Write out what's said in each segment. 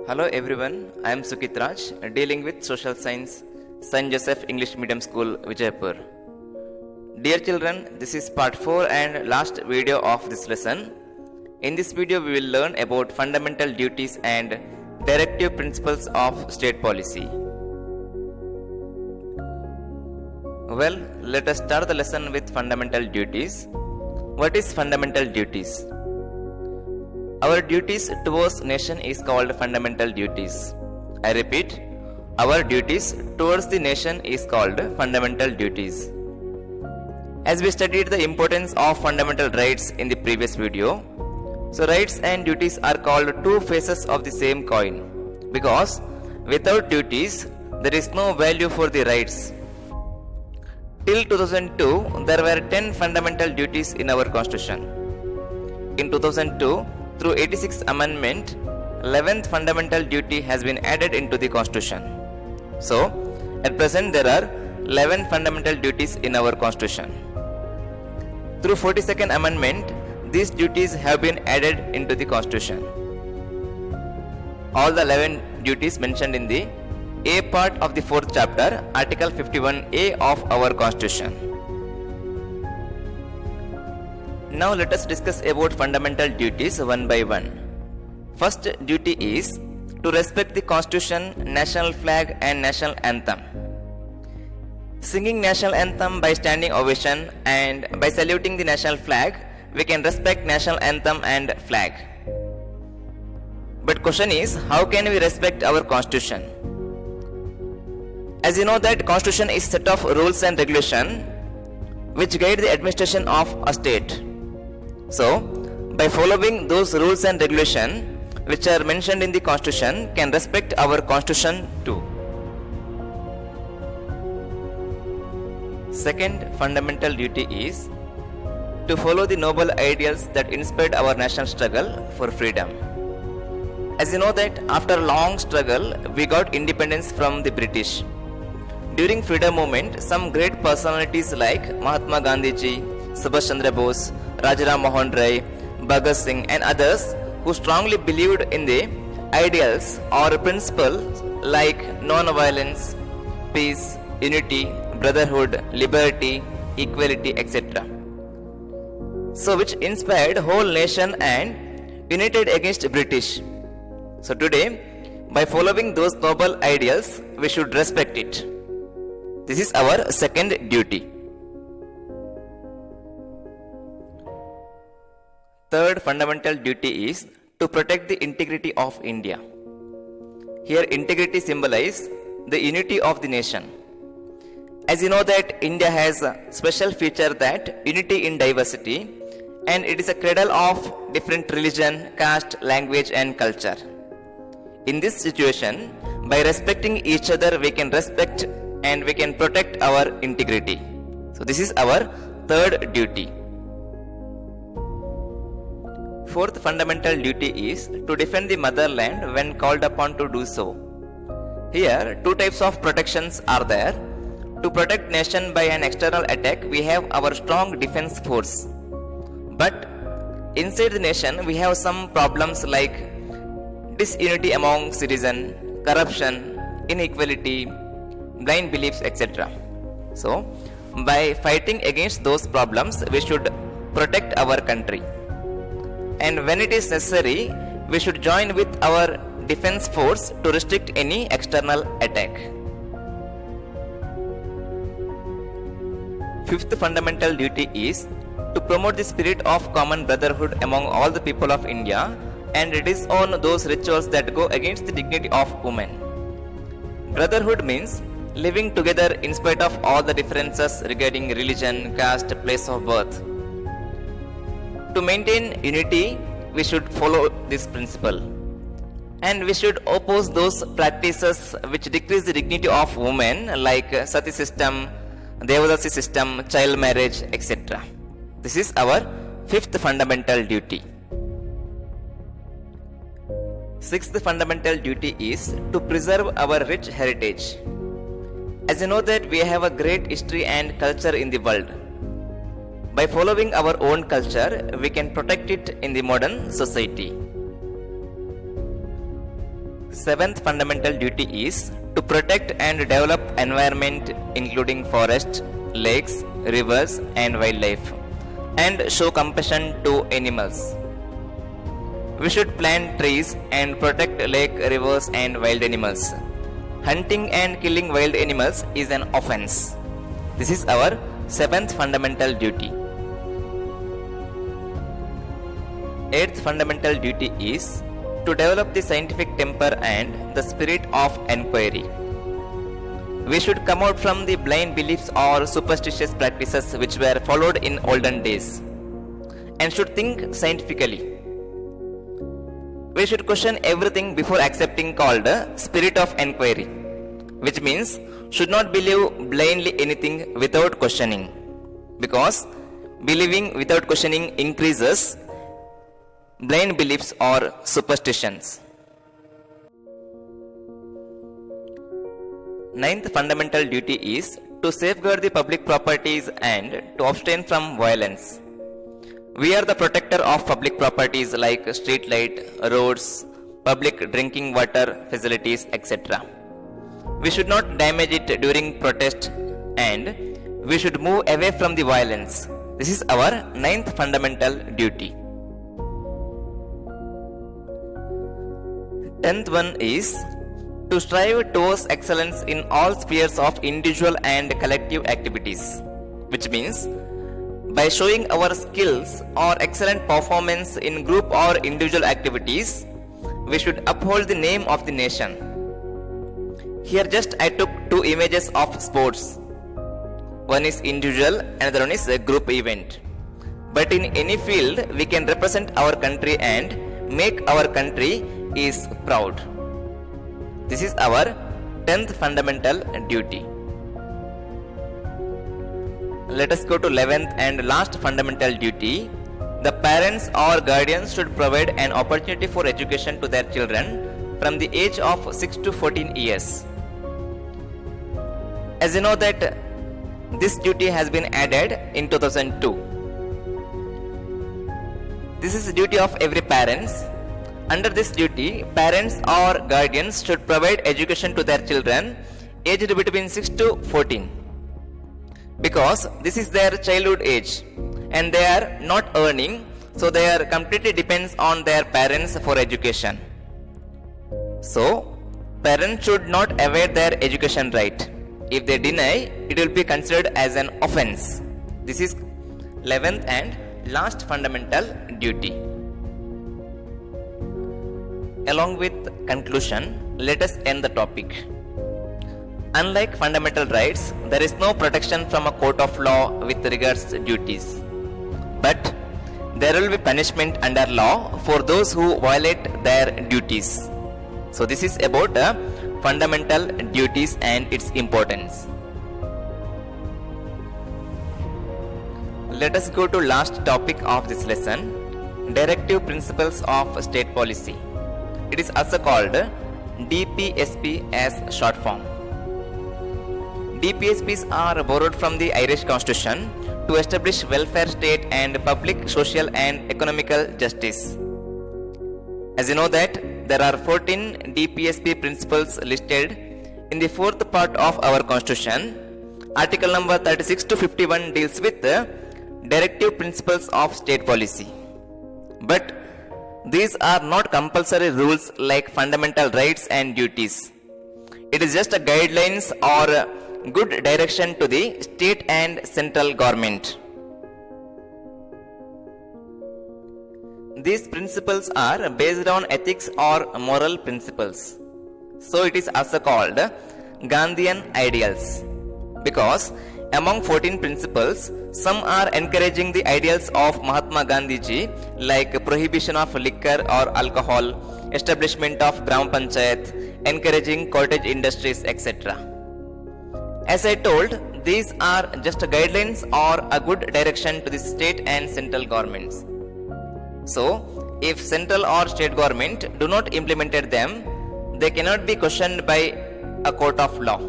Hello everyone, I am Sukit Raj, dealing with Social Science, St. Joseph English Medium School, Vijaypur. Dear children, this is part 4 and last video of this lesson. In this video, we will learn about fundamental duties and directive principles of state policy. Well, let us start the lesson with fundamental duties. What is fundamental duties? Our duties towards nation is called fundamental duties. I repeat, our duties towards the nation is called fundamental duties. As we studied the importance of fundamental rights in the previous video, so rights and duties are called two faces of the same coin, because without duties there is no value for the rights. Till 2002, there were 10 fundamental duties in our constitution. In 2002, through 86th Amendment, 11th fundamental duty has been added into the Constitution. So, at present there are 11 fundamental duties in our Constitution. Through 42nd Amendment, these duties have been added into the Constitution. All the 11 duties mentioned in the A part of the 4th chapter, Article 51A of our Constitution. Now let us discuss about fundamental duties one by one. First duty is to respect the Constitution, national flag and national anthem. Singing national anthem by standing ovation and by saluting the national flag, we can respect national anthem and flag. But question is, how can we respect our Constitution? As you know that Constitution is set of rules and regulation which guide the administration of a state. So, by following those rules and regulation which are mentioned in the Constitution, can respect our Constitution too. Second fundamental duty is to follow the noble ideals that inspired our national struggle for freedom. As you know that after a long struggle, we got independence from the British. During freedom movement, some great personalities like Mahatma Gandhi ji, Subhash Chandra Bose, Rajaram Mohan Rai, Bhagat Singh and others who strongly believed in the ideals or principles like non-violence, peace, unity, brotherhood, liberty, equality, etc. So which inspired whole nation and united against British. So today, by following those noble ideals, we should respect it. This is our second duty. Third fundamental duty is to protect the integrity of India. Here integrity symbolizes the unity of the nation. As you know that India has a special feature that unity in diversity, and it is a cradle of different religion, caste, language and culture. In this situation, by respecting each other, we can respect and we can protect our integrity. So this is our third duty. Fourth fundamental duty is to defend the motherland when called upon to do so. Here, two types of protections are there. To protect nation by an external attack, we have our strong defense force. But inside the nation, we have some problems like disunity among citizens, corruption, inequality, blind beliefs, etc. So, by fighting against those problems, we should protect our country. And when it is necessary, we should join with our defense force to restrict any external attack. Fifth fundamental duty is to promote the spirit of common brotherhood among all the people of India and disown those rituals that go against the dignity of women. Brotherhood means living together in spite of all the differences regarding religion, caste, place of birth. To maintain unity, we should follow this principle. And we should oppose those practices which decrease the dignity of women like sati system, devadasi system, child marriage, etc. This is our fifth fundamental duty. Sixth fundamental duty is to preserve our rich heritage. As you know that we have a great history and culture in the world. By following our own culture, we can protect it in the modern society. Seventh fundamental duty is to protect and develop environment including forests, lakes, rivers and wildlife and show compassion to animals. We should plant trees and protect lake, rivers and wild animals. Hunting and killing wild animals is an offense. This is our seventh fundamental duty. Eighth fundamental duty is to develop the scientific temper and the spirit of inquiry. We should come out from the blind beliefs or superstitious practices which were followed in olden days and should think scientifically. We should question everything before accepting called spirit of inquiry, which means should not believe blindly anything without questioning, because believing without questioning increases blind beliefs or superstitions. Ninth fundamental duty is to safeguard the public properties and to abstain from violence. We are the protector of public properties like street light, roads, public drinking water facilities, etc. We should not damage it during protest and we should move away from the violence. This is our ninth fundamental duty. Tenth one is to strive towards excellence in all spheres of individual and collective activities, which means by showing our skills or excellent performance in group or individual activities, we should uphold the name of the nation. Here just I took two images of sports. One is individual, another one is a group event. But in any field, we can represent our country and make our country is proud. This is our 10th fundamental duty. Let us go to 11th and last fundamental duty. The parents or guardians should provide an opportunity for education to their children from the age of 6 to 14 years. As you know that this duty has been added in 2002. This is the duty of every parents. Under this duty, parents or guardians should provide education to their children aged between 6 to 14, because this is their childhood age and they are not earning, so they are completely depends on their parents for education. So parents should not evade their education right. If they deny, it will be considered as an offense. This is 11th and last fundamental duty. Along with conclusion, let us end the topic. Unlike fundamental rights, there is no protection from a court of law with regards to duties. But there will be punishment under law for those who violate their duties. So this is about fundamental duties and its importance. Let us go to last topic of this lesson, directive principles of state policy. It is also called DPSP as short form. DPSPs are borrowed from the Irish Constitution to establish welfare state and public social and economical justice. As you know that there are 14 DPSP principles listed in the fourth part of our Constitution. Article number 36 to 51 deals with the directive principles of state policy. But these are not compulsory rules like fundamental rights and duties. It is just a guidelines or good direction to the state and central government. These principles are based on ethics or moral principles. So it is also called Gandhian ideals, because among 14 principles, some are encouraging the ideals of Mahatma Gandhi ji, like prohibition of liquor or alcohol, establishment of Gram Panchayat, encouraging cottage industries, etc. As I told, these are just guidelines or a good direction to the state and central governments. So, if central or state government do not implement them, they cannot be questioned by a court of law.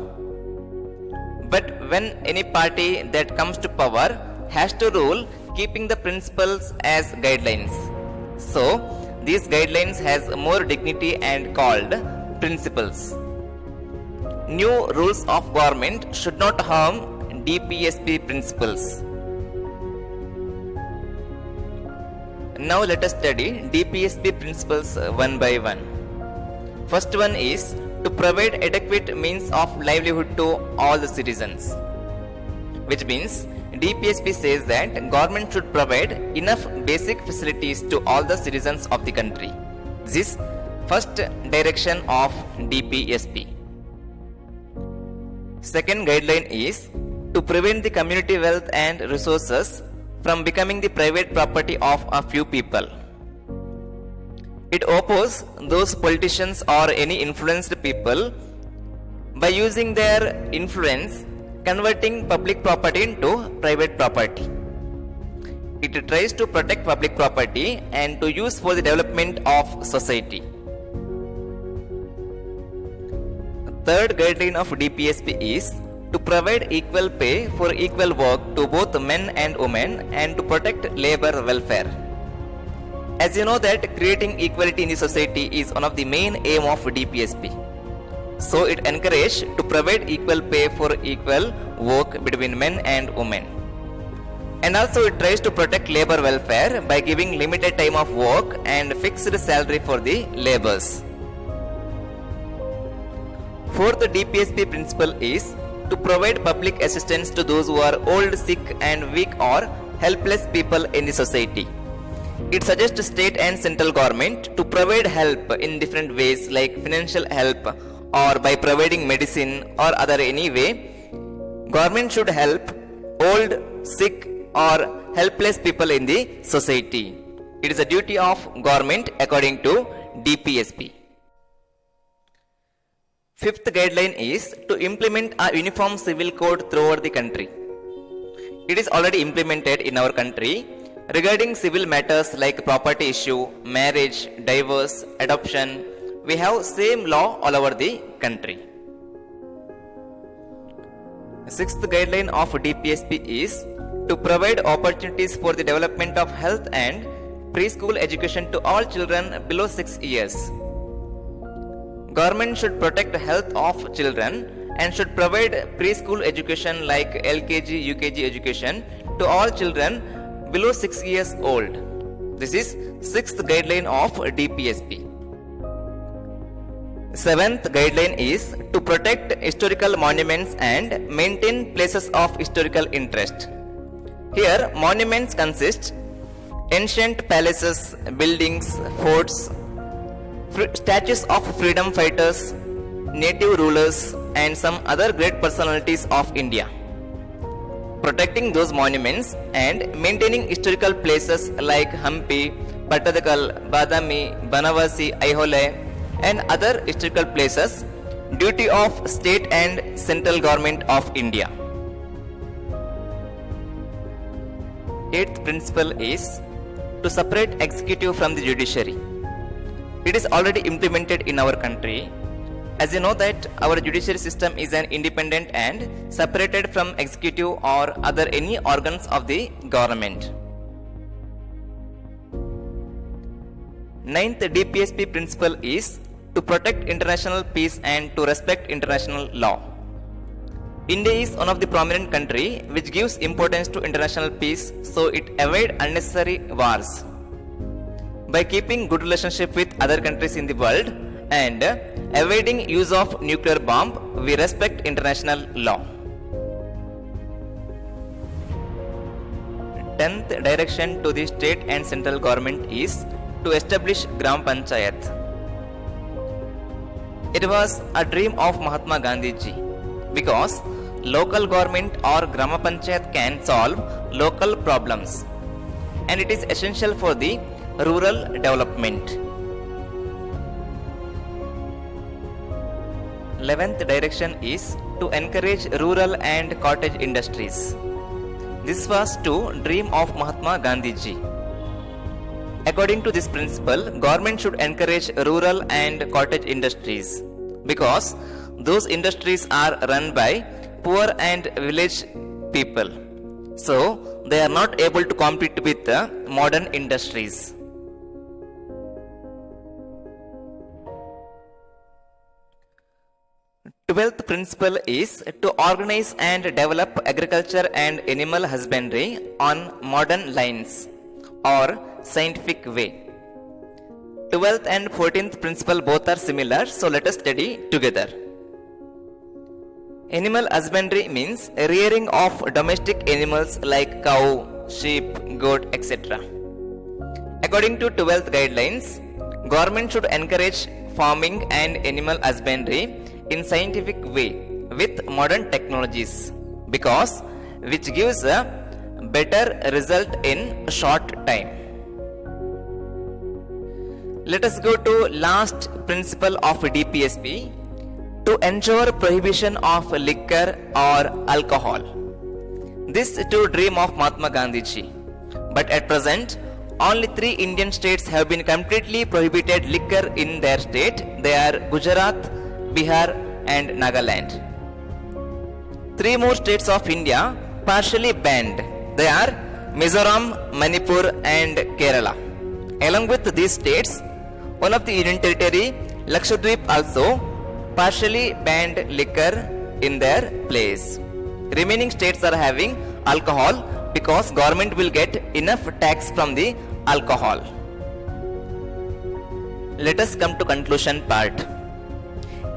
But when any party that comes to power has to rule keeping the principles as guidelines. So, these guidelines has more dignity and called principles. New rules of government should not harm DPSP principles. Now let us study DPSP principles one by one. First one is to provide adequate means of livelihood to all the citizens, which means DPSP says that government should provide enough basic facilities to all the citizens of the country. This is first direction of DPSP. Second guideline is to prevent the community wealth and resources from becoming the private property of a few people. It opposes those politicians or any influenced people by using their influence converting public property into private property. It tries to protect public property and to use for the development of society. Third guideline of DPSP is to provide equal pay for equal work to both men and women and to protect labor welfare. As you know that creating equality in the society is one of the main aim of DPSP. So it encourages to provide equal pay for equal work between men and women. And also it tries to protect labor welfare by giving limited time of work and fixed salary for the laborers. Fourth DPSP principle is to provide public assistance to those who are old, sick and weak or helpless people in the society. It suggests state and central government to provide help in different ways like financial help or by providing medicine or other any way. Government should help old, sick or helpless people in the society. It is a duty of government according to DPSP. Fifth guideline is to implement a uniform civil code throughout the country. It is already implemented in our country regarding civil matters like property issue, marriage, divorce, adoption. We have same law all over the country. Sixth guideline of DPSP is to provide opportunities for the development of health and preschool education to all children below 6 years. Government should protect the health of children and should provide preschool education like LKG, UKG education to all children below 6 years old. This is sixth guideline of DPSP. Seventh guideline is to protect historical monuments and maintain places of historical interest. Here monuments consist ancient palaces, buildings, forts, statues of freedom fighters, native rulers and some other great personalities of India. Protecting those monuments and maintaining historical places like Hampi, Pattadakal, Badami, Banavasi, Aihole and other historical places, duty of state and central government of India. Eighth principle is to separate executive from the judiciary. It is already implemented in our country. As you know that our judiciary system is an independent and separated from executive or other any organs of the government. Ninth DPSP principle is to protect international peace and to respect international law. India is one of the prominent country which gives importance to international peace, so it avoids unnecessary wars. By keeping good relationship with other countries in the world and avoiding use of nuclear bomb, we respect international law. 10th direction to the state and central government is to establish Gram Panchayat. It was a dream of Mahatma Gandhi ji because local government or Grama Panchayat can solve local problems and it is essential for the rural development. 11th direction is to encourage rural and cottage industries. This was to dream of Mahatma Gandhi ji. According to this principle, government should encourage rural and cottage industries because those industries are run by poor and village people. So they are not able to compete with the modern industries. 12th principle is to organize and develop agriculture and animal husbandry on modern lines or scientific way. 12th and 14th principle both are similar, so let us study together. Animal husbandry means rearing of domestic animals like cow, sheep, goat, etc. According to 12th guidelines, government should encourage farming and animal husbandry in scientific way with modern technologies because which gives a better result in short time. Let us go to last principle of DPSP, to ensure prohibition of liquor or alcohol. This to dream of Mahatma Gandhiji, but at present only 3 Indian states have been completely prohibited liquor in their state. They are Gujarat, Bihar and Nagaland. 3 more states of India partially banned. They are Mizoram, Manipur and Kerala. Along with these states, one of the Union Territory, Lakshadweep, also partially banned liquor in their place. Remaining states are having alcohol because government will get enough tax from the alcohol. Let us come to conclusion part.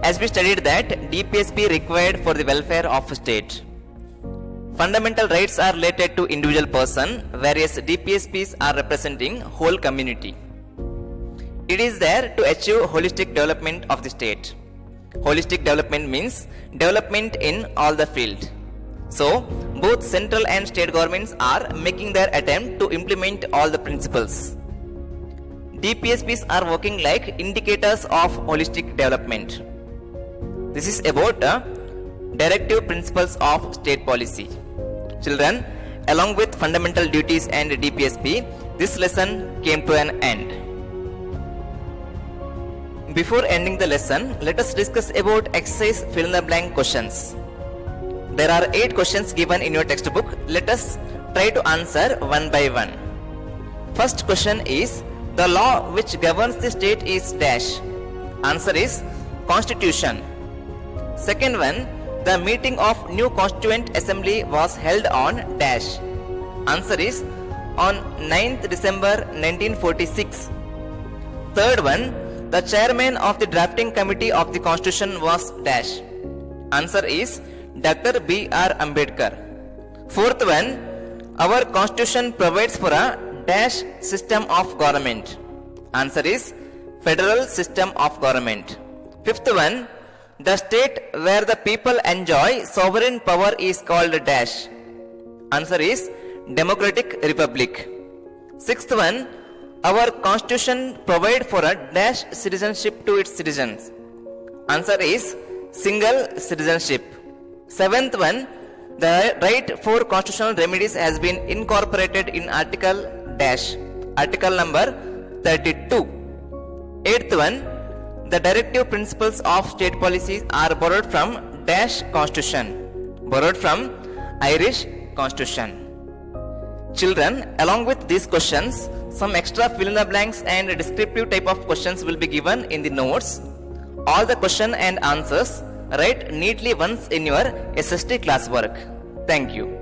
As we studied that DPSP required for the welfare of state. Fundamental rights are related to individual person, whereas DPSPs are representing whole community. It is there to achieve holistic development of the state. Holistic development means development in all the field. So, both central and state governments are making their attempt to implement all the principles. DPSPs are working like indicators of holistic development. This is about directive principles of state policy. Children, along with fundamental duties and DPSP, this lesson came to an end. Before ending the lesson, let us discuss about exercise fill in the blank questions. There are 8 questions given in your textbook. Let us try to answer one by one. First question is, the law which governs the state is dash. Answer is Constitution. Second one, the meeting of new Constituent Assembly was held on dash. Answer is on 9th December 1946. Third one, the chairman of the drafting committee of the Constitution was dash. Answer is Dr. B.R. Ambedkar. Fourth one, our Constitution provides for a dash system of government. Answer is Federal System of Government. Fifth one, the state where the people enjoy sovereign power is called dash. Answer is Democratic Republic. Sixth one, our Constitution provides for a dash citizenship to its citizens. Answer is single citizenship. Seventh one, the right for constitutional remedies has been incorporated in article dash, article number 32. Eighth one, the directive principles of state policies are borrowed from dash constitution, borrowed from Irish Constitution. Children, along with these questions, some extra fill in the blanks and descriptive type of questions will be given in the notes. All the question and answers write neatly once in your SST classwork. Thank you.